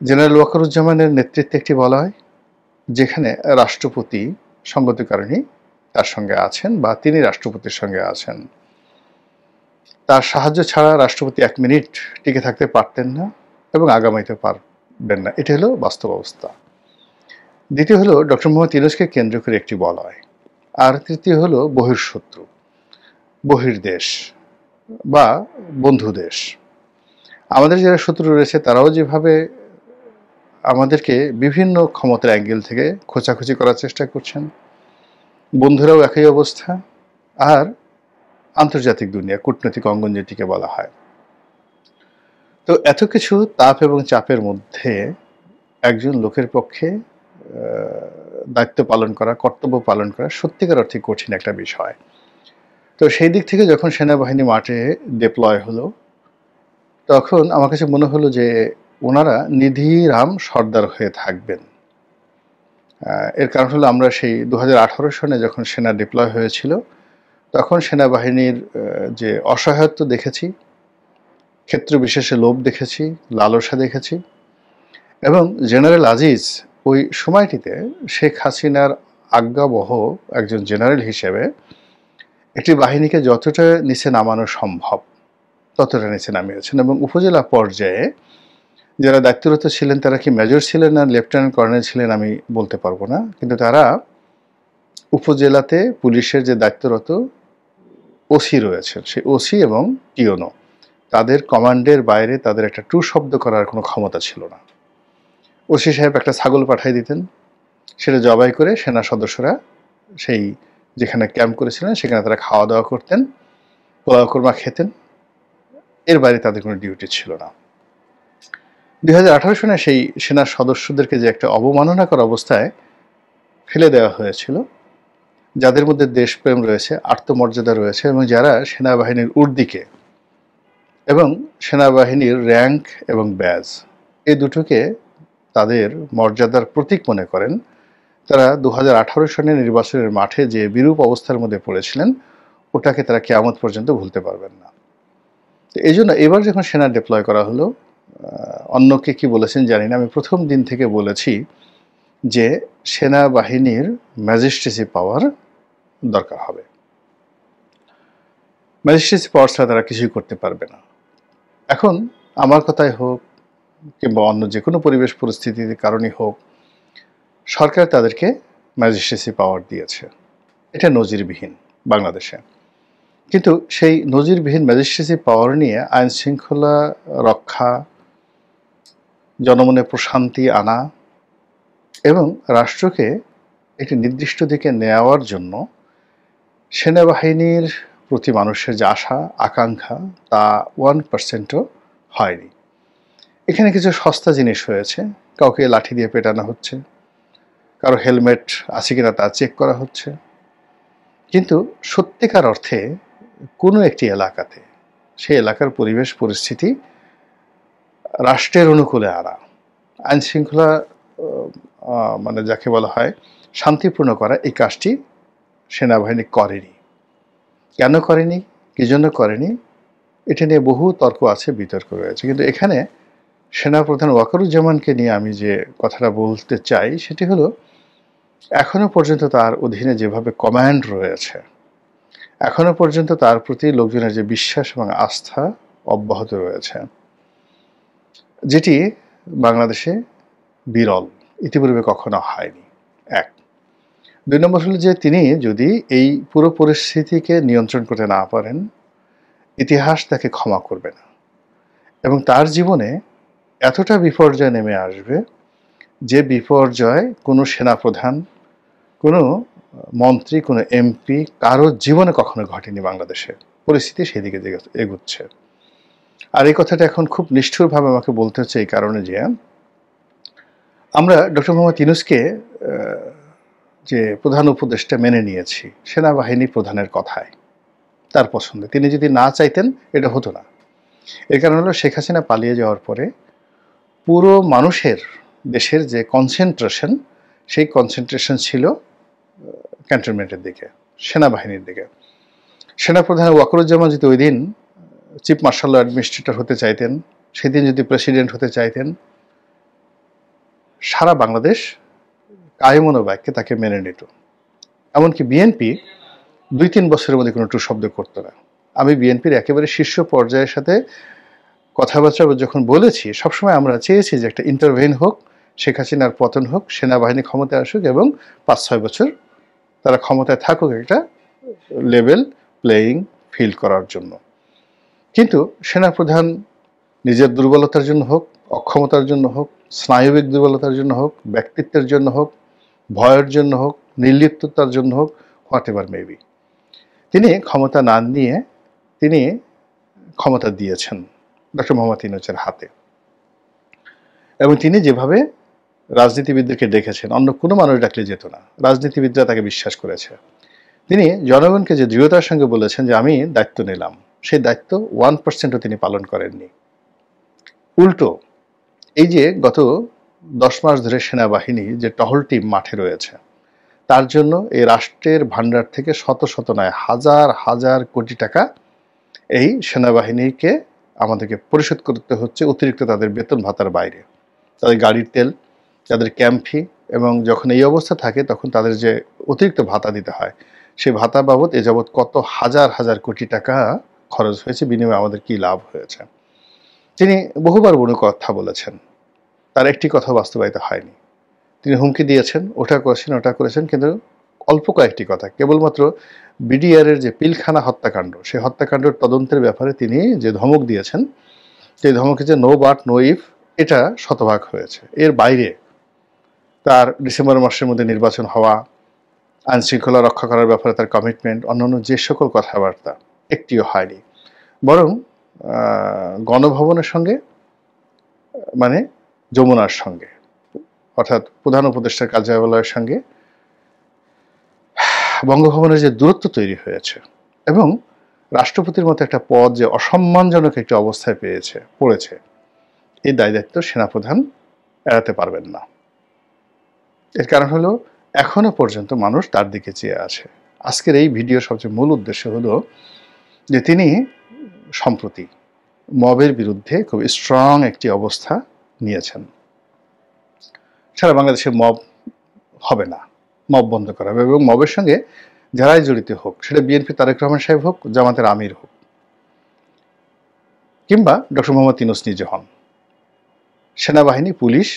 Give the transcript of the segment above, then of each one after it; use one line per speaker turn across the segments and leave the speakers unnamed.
General ওয়াকারুজ্জামানের নেতৃত্বে একটি বলয়, যেখানে রাষ্ট্রপতি সঙ্গত কারণে তার সঙ্গে আছেন বা তিনি রাষ্ট্রপতির সঙ্গে আছেন। তার সাহায্য ছাড়া রাষ্ট্রপতি 1 মিনিট টিকে থাকতে পারতেন না এবং আগামীতে পারবেন না। এটা হলো বাস্তব অবস্থা। দ্বিতীয় হলো ডক্টর মোহাম্মদ ইউনূসকে কেন্দ্র করে একটি বলয়। আর তৃতীয় হলো বহিঃশত্রু, বহির্দেশ বা বন্ধু দেশ। আমাদের যারা শত্রু রয়েছে তারাও যেভাবে আমাদেরকে বিভিন্ন ক্ষমতার অ্যাঙ্গেল থেকে খোঁচাখুচি করার চেষ্টা করছেন, বন্ধুরাও একই অবস্থা। আর আন্তর্জাতিক দুনিয়া, কূটনৈতিক অঙ্গন যেটিকে বলা হয়। তো এত কিছু তাপ এবং চাপের মধ্যে একজন লোকের পক্ষে দায়িত্ব পালন করা, কর্তব্য পালন করা সত্যিকার অর্থে কঠিন একটা বিষয়। তো সেই দিক থেকে যখন সেনাবাহিনী মাঠে ডিপ্লয় হলো, তখন আমার কাছে মনে হলো যে ওনারা নিধিরাম সর্দার হয়ে থাকবেন। এর কারণ হলো আমরা সেই 2018 সনে যখন সেনা ডিপ্লয় হয়েছিল, তখন সেনাবাহিনীর যে অসহায়ত্ব দেখেছি, ক্ষেত্র বিশেষে লোভ দেখেছি, লালসা দেখেছি। এবং জেনারেল আজিজ ওই সময়টিতে শেখ হাসিনার আজ্ঞাবহ একজন জেনারেল হিসেবে একটি বাহিনীকে যতটা নিচে নামানো সম্ভব ততটা নিচে নামিয়েছেন। এবং উপজেলা পর্যায়ে যারা দায়িত্বরত ছিলেন তারা কি মেজর ছিলেন না লেফটেন্যান্ট কর্নেল ছিলেন আমি বলতে পারবো না, কিন্তু তারা উপজেলাতে পুলিশের যে দায়িত্বরত ওসি রয়েছেন, সেই ওসি এবং টিওনো, তাদের কমান্ডের বাইরে তাদের একটা টু শব্দ করার কোনো ক্ষমতা ছিল না। ওসি সাহেব একটা ছাগল পাঠাই দিতেন, সেটা জবাই করে সেনা সদস্যরা সেই যেখানে ক্যাম্প করেছিলেন সেখানে তারা খাওয়া দাওয়া করতেন, পোলাও কোরমা খেতেন। এর বাইরে তাদের কোনো ডিউটি ছিল না। 2018 সনে সেই সেনা সদস্যদেরকে যে একটা অবমাননাকর অবস্থায় ফেলে দেওয়া হয়েছিল, যাদের মধ্যে দেশপ্রেম রয়েছে, আত্মমর্যাদা রয়েছে এবং যারা সেনাবাহিনীর ঊর্ধ্বে এবং সেনাবাহিনীর র্যাঙ্ক এবং ব্যাজ এই দুটোকে তাদের মর্যাদার প্রতীক মনে করেন, তারা 2018 সনের নির্বাচনের মাঠে যে বিরূপ অবস্থার মধ্যে পড়েছিলেন ওটাকে তারা কিয়ামত পর্যন্ত ভুলতে পারবেন না। তো এই জন্য এবার যখন সেনা ডিপ্লয় করা হলো, অন্যকে কি বলেছেন জানি না, আমি প্রথম দিন থেকে বলেছি যে সেনাবাহিনীর ম্যাজিস্ট্রেসি পাওয়ার দরকার হবে। ম্যাজিস্ট্রেসি পাওয়ার ছাড়া তারা কিছুই করতে পারবে না। এখন আমার কথাই হোক কিংবা অন্য যে কোনো পরিবেশ পরিস্থিতির কারণেই হোক, সরকার তাদেরকে ম্যাজিস্ট্রেসি পাওয়ার দিয়েছে। এটা নজিরবিহীন বাংলাদেশে। কিন্তু সেই নজিরবিহীন ম্যাজিস্ট্রেসি পাওয়ার নিয়ে আইন শৃঙ্খলা রক্ষা, জনমনে প্রশান্তি আনা এবং রাষ্ট্রকে একটি নির্দিষ্ট দিকে নেওয়ার জন্য সেনাবাহিনীর প্রতি মানুষের যে আশা আকাঙ্ক্ষা তা 1%ও হয়নি। এখানে কিছু সস্তা জিনিস হয়েছে, কাউকে লাঠি দিয়ে পেটানো হচ্ছে, কারো হেলমেট আছে কিনা তা চেক করা হচ্ছে। কিন্তু সত্যিকার অর্থে কোনো একটি এলাকাতে সেই এলাকার পরিবেশ পরিস্থিতি রাষ্ট্রের অনুকূলে আনা, আইন শৃঙ্খলা মানে যাকে বলা হয় শান্তিপূর্ণ করা, এই কাজটি সেনাবাহিনী করেনি। কেন করেনি, কী জন্য করেনি, এটা নিয়ে বহু তর্ক আছে, বিতর্ক রয়েছে। কিন্তু এখানে সেনাপ্রধান ওয়াকারুজ্জামানকে নিয়ে আমি যে কথাটা বলতে চাই সেটি হলো, এখনো পর্যন্ত তার অধীনে যেভাবে কমান্ড রয়েছে, এখনো পর্যন্ত তার প্রতি লোকজনের যে বিশ্বাস এবং আস্থা অব্যাহত রয়েছে, যেটি বাংলাদেশে বিরল, ইতিপূর্বে কখনো হয়নি। 1। 2 নম্বর হলো যে তিনি যদি এই পুরো পরিস্থিতিকে নিয়ন্ত্রণ করতে না পারেন, ইতিহাস তাকে ক্ষমা করবে না এবং তার জীবনে এতটা বিপর্যয় নেমে আসবে যে বিপর্যয় কোনো সেনাপ্রধান, কোনো মন্ত্রী, কোনো এমপি কারো জীবনে কখনো ঘটেনি। বাংলাদেশে পরিস্থিতি সেদিকে এগুচ্ছে। আর এই কথাটা এখন খুব নিষ্ঠুরভাবে আমাকে বলতে হচ্ছে এই কারণে যে আমরা ডক্টর মোহাম্মদ ইউনূসকে যে প্রধান উপদেষ্টা মেনে নিয়েছি সেনাবাহিনী প্রধানের কথায়, তার পছন্দে। তিনি যদি না চাইতেন এটা হতো না। এর কারণ হলো শেখ হাসিনা পালিয়ে যাওয়ার পরে পুরো মানুষের, দেশের যে কনসেন্ট্রেশন, সেই কনসেন্ট্রেশন ছিল ক্যান্টনমেন্টের দিকে, সেনাবাহিনীর দিকে। সেনাপ্রধান ওয়াকারুজ্জামান যদি ওই দিন চিফ মার্শাল অ্যাডমিনিস্ট্রেটর হতে চাইতেন, সেদিন যদি প্রেসিডেন্ট হতে চাইতেন, সারা বাংলাদেশ কায়মনো বাক্যে তাকে মেনে নিত। এমনকি বিএনপি 2-3 বছরের মধ্যে কোনো টু শব্দ করতো না। আমি বিএনপির একেবারে শীর্ষ পর্যায়ের সাথে কথাবার্তা যখন বলেছি, সবসময় আমরা চেয়েছি যে একটা ইন্টারভেন হোক, শেখ হাসিনার পতন হোক, সেনাবাহিনী ক্ষমতায় আসুক এবং 5-6 বছর তারা ক্ষমতায় থাকুক একটা লেভেল প্লেয়িং ফিল্ড করার জন্য। কিন্তু সেনাপ্রধান নিজের দুর্বলতার জন্য হোক, অক্ষমতার জন্য হোক, স্নায়বিক দুর্বলতার জন্য হোক, ব্যক্তিত্বের জন্য হোক, ভয়ের জন্য হোক, নির্লিপ্ততার জন্য হোক, হোয়াট এভার মেবি, তিনি ক্ষমতা না নিয়ে তিনি ক্ষমতা দিয়েছেন ডক্টর মোহাম্মদ ইউনূসের হাতে। এবং তিনি যেভাবে রাজনীতিবিদদেরকে ডেকেছেন, অন্য কোনো মানুষ ডাকলে যেত না, রাজনীতিবিদরা তাকে বিশ্বাস করেছে। তিনি জনগণকে যে দৃঢ়তার সঙ্গে বলেছেন যে আমি দায়িত্ব নিলাম, সেই দায়িত্ব 1%ও তিনি পালন করেননি। উল্টো এই যে গত 10 মাস ধরে সেনাবাহিনী যে টহল টিম মাঠে রয়েছে, তার জন্য এই রাষ্ট্রের ভান্ডার থেকে শত শত নয় হাজার হাজার কোটি টাকা এই সেনাবাহিনীকে আমাদেরকে পরিশোধ করতে হচ্ছে, অতিরিক্ত তাদের বেতন ভাতার বাইরে, তাদের গাড়ির তেল, তাদের ক্যাম্প ফি, এবং যখন এই অবস্থা থাকে তখন তাদের যে অতিরিক্ত ভাতা দিতে হয়, সেই ভাতা বাবদ এ যাবৎ কত হাজার হাজার কোটি টাকা খরচ হয়েছে, বিনিময়ে আমাদের কি লাভ হয়েছে। তিনি বহুবার বড় কথা বলেছেন, তার একটি কথা বাস্তবায়িত হয়নি। তিনি হুমকি দিয়েছেন, ওটা করেছেন, ওটা করেছেন, কিন্তু অল্প কয়েকটি কথা, কেবলমাত্র বিডিআরের যে পিলখানা হত্যাকাণ্ড, সেই হত্যাকাণ্ডের তদন্তের ব্যাপারে তিনি যে ধমক দিয়েছেন, সেই ধমকে যে নো বাট নো ইফ, এটা শতভাগ হয়েছে। এর বাইরে তার ডিসেম্বর মাসের মধ্যে নির্বাচন হওয়া, আইন শৃঙ্খলা রক্ষা করার ব্যাপারে তার কমিটমেন্ট, অন্যান্য যে সকল কথাবার্তা, একটিও হয়নি। বরং গণভবনের সঙ্গে, মানে যমুনার সঙ্গে, অর্থাৎ প্রধান উপদেষ্টার কার্যালয়ের সঙ্গে বঙ্গভবনের যে দূরত্ব তৈরি হয়েছে, এবং রাষ্ট্রপতির মতো একটা পদ যে অসম্মানজনক একটি অবস্থায় পড়েছে, এই দায়িত্ব সেনাপ্রধান এড়াতে পারবেন না। এর কারণ হলো এখনো পর্যন্ত মানুষ তার দিকে চেয়ে আছে। আজকের এই ভিডিওর সবচেয়ে মূল উদ্দেশ্য হলো যে তিনি সম্প্রতি মবের বিরুদ্ধে খুব স্ট্রং একটি অবস্থা নিয়েছেন। সারা বাংলাদেশে মব হবে না, মব বন্ধ করা হবে, এবং মবের সঙ্গে যারাই জড়িত হোক, সেটা বিএনপি তারেক রহমান সাহেব হোক, জামাতের আমির হোক, কিংবা ডক্টর মোহাম্মদ ইউনূস নিজে হন, সেনাবাহিনী, পুলিশ,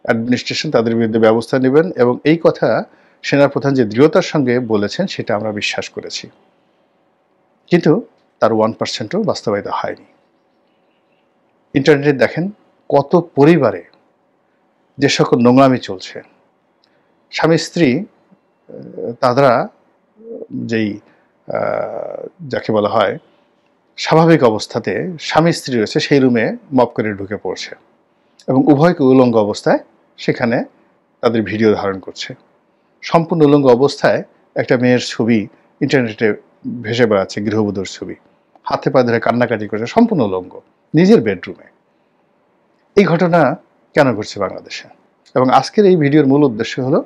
অ্যাডমিনিস্ট্রেশন তাদের বিরুদ্ধে ব্যবস্থা নেবেন। এবং এই কথা সেনাপ্রধান যে দৃঢ়তার সঙ্গে বলেছেন, সেটা আমরা বিশ্বাস করেছি, কিন্তু তার 1%ও বাস্তবায়িত হয়নি। ইন্টারনেটে দেখেন কত পরিবারে যে সকল নোংরামি চলছে, স্বামী স্ত্রী, তারা যেই যাকে বলা হয় স্বাভাবিক অবস্থাতে স্বামী স্ত্রী রয়েছে, সেই রুমে মব করে ঢুকে পড়ছে এবং উভয়কে উলঙ্গ অবস্থায় সেখানে তাদের ভিডিও ধারণ করছে। সম্পূর্ণ উলঙ্গ অবস্থায় একটা মেয়ের ছবি ইন্টারনেটে ভেসে বেড়াচ্ছে, গৃহবধূর ছবি, হাতে পা ধরে কান্নাকাটি করছে, সম্পূর্ণ উলঙ্গ, নিজের বেডরুমে। এই ঘটনা কেন ঘটছে বাংলাদেশে? এবং আজকের এই ভিডিওর মূল উদ্দেশ্য হলো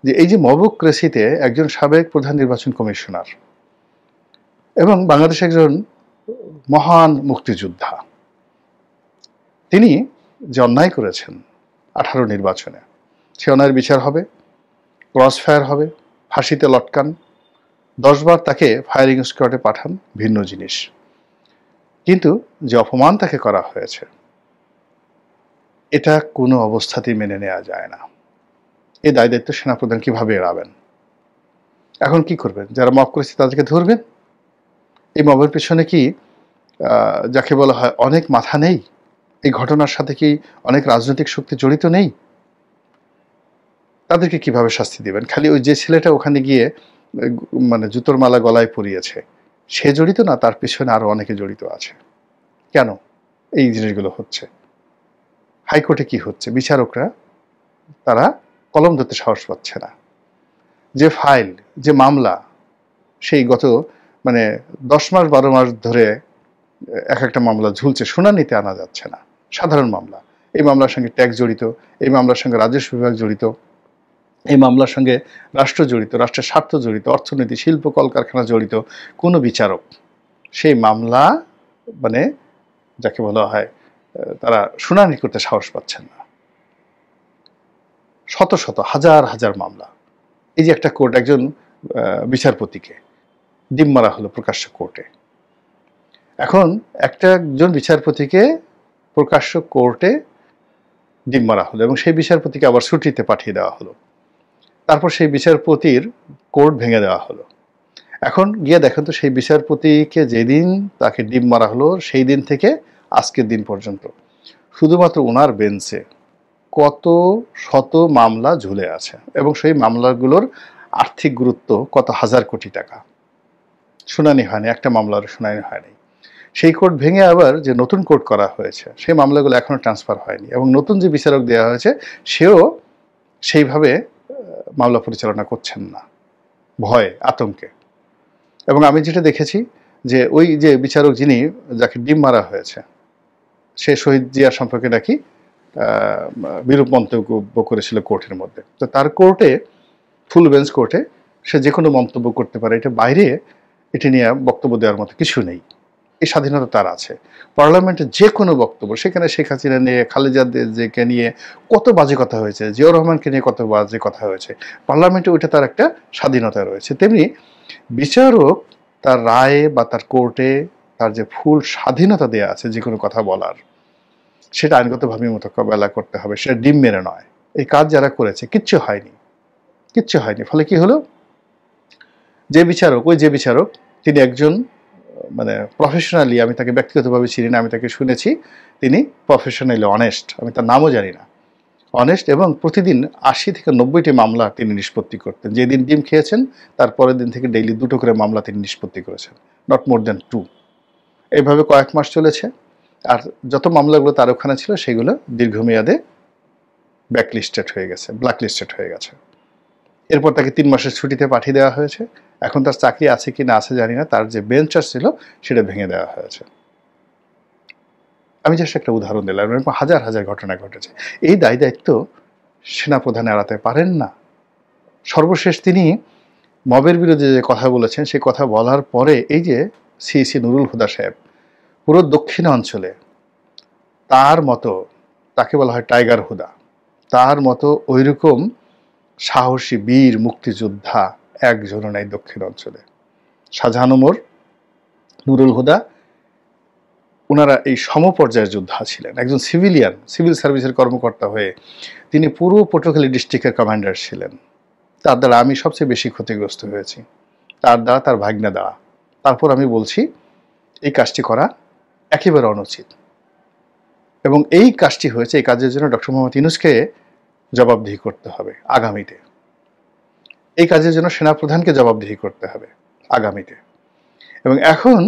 যে এই যে মবক্রেসিতে একজন সাবেক প্রধান নির্বাচন কমিশনার এবং বাংলাদেশ একজন মহান মুক্তিযোদ্ধা, তিনি যে অন্যায় করেছেন 18 নির্বাচনে, সে অন্যায়ের বিচার হবে, ক্রস ফায়ার হবে, ফাঁসিতে লটকান, 10 বার তাকে ফায়ারিং স্কোয়াডে পাঠান, ভিন্ন জিনিস। কিন্তু যে অপমান তাকে করা হয়েছে, এটা কোনো অবস্থাতেই মেনে নেওয়া যায় না। এই দায়িত্ব সেনাপ্রধান কিভাবে এড়াবেন? এখন কি করবেন? যারা মব করেছে তাদেরকে ধরবেন? এই মবের পেছনে কি যাকে বলা হয় অনেক মাথা নেই? এই ঘটনার সাথে কি অনেক রাজনৈতিক শক্তি জড়িত নেই? তাদেরকে কিভাবে শাস্তি দিবেন? খালি ওই যে ছেলেটা ওখানে গিয়ে মানে জুতোর মালা গলায় পরিয়েছে, সে জড়িত না? তার পিছনে আরো অনেকে জড়িত আছে। কেন এই জিনিসগুলো হচ্ছে? হাইকোর্টে কি হচ্ছে? বিচারকরা তারা কলম ধরতে সাহস পাচ্ছে না। যে ফাইল, যে মামলা, সেই গত 10 মাস 12 মাস ধরে এক একটা মামলা ঝুলছে, শুনানিতে আনা যাচ্ছে না। সাধারণ মামলা, এই মামলার সঙ্গে ট্যাক্স জড়িত, এই মামলার সঙ্গে রাজস্ব বিভাগ জড়িত, এই মামলার সঙ্গে রাষ্ট্র জড়িত, রাষ্ট্রের স্বার্থ জড়িত, অর্থনীতি, শিল্প, কলকারখানা জড়িত। কোনো বিচারক সেই মামলা যাকে বলা হয় তারা শুনানি করতে সাহস পাচ্ছেন না। শত শত হাজার হাজার মামলা। এই যে একটা কোর্ট, একজন বিচারপতিকে ডিম মারা হলো প্রকাশ্য কোর্টে। এখন একজন বিচারপতিকে প্রকাশ্য কোর্টে ডিম মারা হলো এবং সেই বিচারপতিকে আবার ছুটিতে পাঠিয়ে দেওয়া হলো। তারপর সেই বিচারপতির কোর্ট ভেঙে দেওয়া হলো। এখন গিয়ে দেখেন তো সেই বিচারপতিকে যেদিন তাকে ডিম মারা হলো সেই দিন থেকে আজকের দিন পর্যন্ত শুধুমাত্র ওনার বেঞ্চে কত শত মামলা ঝুলে আছে এবং সেই মামলাগুলোর আর্থিক গুরুত্ব কত হাজার কোটি টাকা। শুনানি হয়নি, একটা মামলার শুনানি হয়নি। সেই কোর্ট ভেঙে আবার যে নতুন কোর্ট করা হয়েছে সেই মামলাগুলো এখনো ট্রান্সফার হয়নি এবং নতুন যে বিচারক দেওয়া হয়েছে সেও সেইভাবে মামলা পরিচালনা করছেন না, ভয়ে আতঙ্কে। এবং আমি যেটা দেখেছি যে ওই যে বিচারক যাকে ডিম মারা হয়েছে সে শহীদ জিয়া সম্পর্কে নাকি বিরূপ মন্তব্য করেছিল কোর্টের মধ্যে। তো তার কোর্টে, ফুল বেঞ্চ কোর্টে সে যে কোনো মন্তব্য করতে পারে, এটা বাইরে এটা নিয়ে বক্তব্য দেওয়ার মতো কিছু নেই। এই স্বাধীনতা তার আছে। পার্লামেন্টে যে কোনো বক্তব্য, সেখানে শেখ হাসিনা নিয়ে, খালেদা জিয়াকে নিয়ে কত বাজে কথা হয়েছে, জিয়াউর রহমানকে নিয়ে কত বাজে কথা হয়েছে, পার্লামেন্টে ওইটা তার একটা স্বাধীনতা রয়েছে। তেমনি বিচারক তার রায়ে বা তার কোর্টে তার যে ফুল স্বাধীনতা দেওয়া আছে যে কোনো কথা বলার, সেটা আইনগতভাবে মোকাবেলা করতে হবে, সেটা ডিম মেরে নয়। এই কাজ যারা করেছে কিচ্ছু হয়নি। ফলে কি হলো, যে বিচারক তিনি একজন প্রফেশনালি, আমি তাকে ব্যক্তিগতভাবে চিনি না, আমি তাকে শুনেছি তিনি প্রফেশনালি অনেস্ট, আমি তার নামও জানি না, অনেস্ট, এবং প্রতিদিন 80 থেকে 90টি মামলা তিনি নিষ্পত্তি করতেন। যেদিন ডিম খেয়েছেন তার পরের দিন থেকে ডেইলি 2টো করে মামলা তিনি নিষ্পত্তি করেছেন, নট মোর দ্যান 2। এইভাবে কয়েক মাস চলেছে। আর যত মামলাগুলো তার ওখানে ছিল সেগুলো দীর্ঘমেয়াদে ব্ল্যাকলিস্টেড হয়ে গেছে। এরপর তাকে 3 মাসের ছুটিতে পাঠিয়ে দেওয়া হয়েছে। এখন তার চাকরি আছে কি না আছে জানি না, তার যে বেঞ্চার ছিল সেটা ভেঙে দেওয়া হয়েছে। আমি জাস্ট একটা উদাহরণ দিলাম, এরকম হাজার হাজার ঘটনা ঘটেছে। এই দায়িত্ব সেনাপ্রধান এড়াতে পারেন না। সর্বশেষ তিনি মবের বিরুদ্ধে যে কথা বলেছেন, সেই কথা বলার পরে এই যে সিইসি নুরুল হুদা সাহেব, পুরো দক্ষিণ অঞ্চলে তার মতো, তাকে বলা হয় টাইগার হুদা, তার মতো ওইরকম সাহসী বীর মুক্তিযোদ্ধা একজনও নাই দক্ষিণ অঞ্চলে। শাহজাহান ওমর, নুরুল হুদা, ওনারা এই সমপর্যায়ের যোদ্ধা ছিলেন। একজন সিভিল সার্ভিসের কর্মকর্তা হয়ে তিনি পুরো পটুয়াখালী ডিস্ট্রিক্টের কমান্ডার ছিলেন। তার দ্বারা আমি সবচেয়ে বেশি ক্ষতিগ্রস্ত হয়েছি, তার দ্বারা, তার ভাগ্নে দ্বারা। তারপর আমি বলছি এই কাজটি করা একেবারে অনুচিত এবং এই কাজটি হয়েছে, এই কাজের জন্য ডক্টর মোহাম্মদ ইউনূসকে জবাবদিহি করতে হবে আগামীতে। এই কাজের জন্য সেনাপ্রধানকে জবাবদিহি করতে হবে আগামীতে। এবং এখন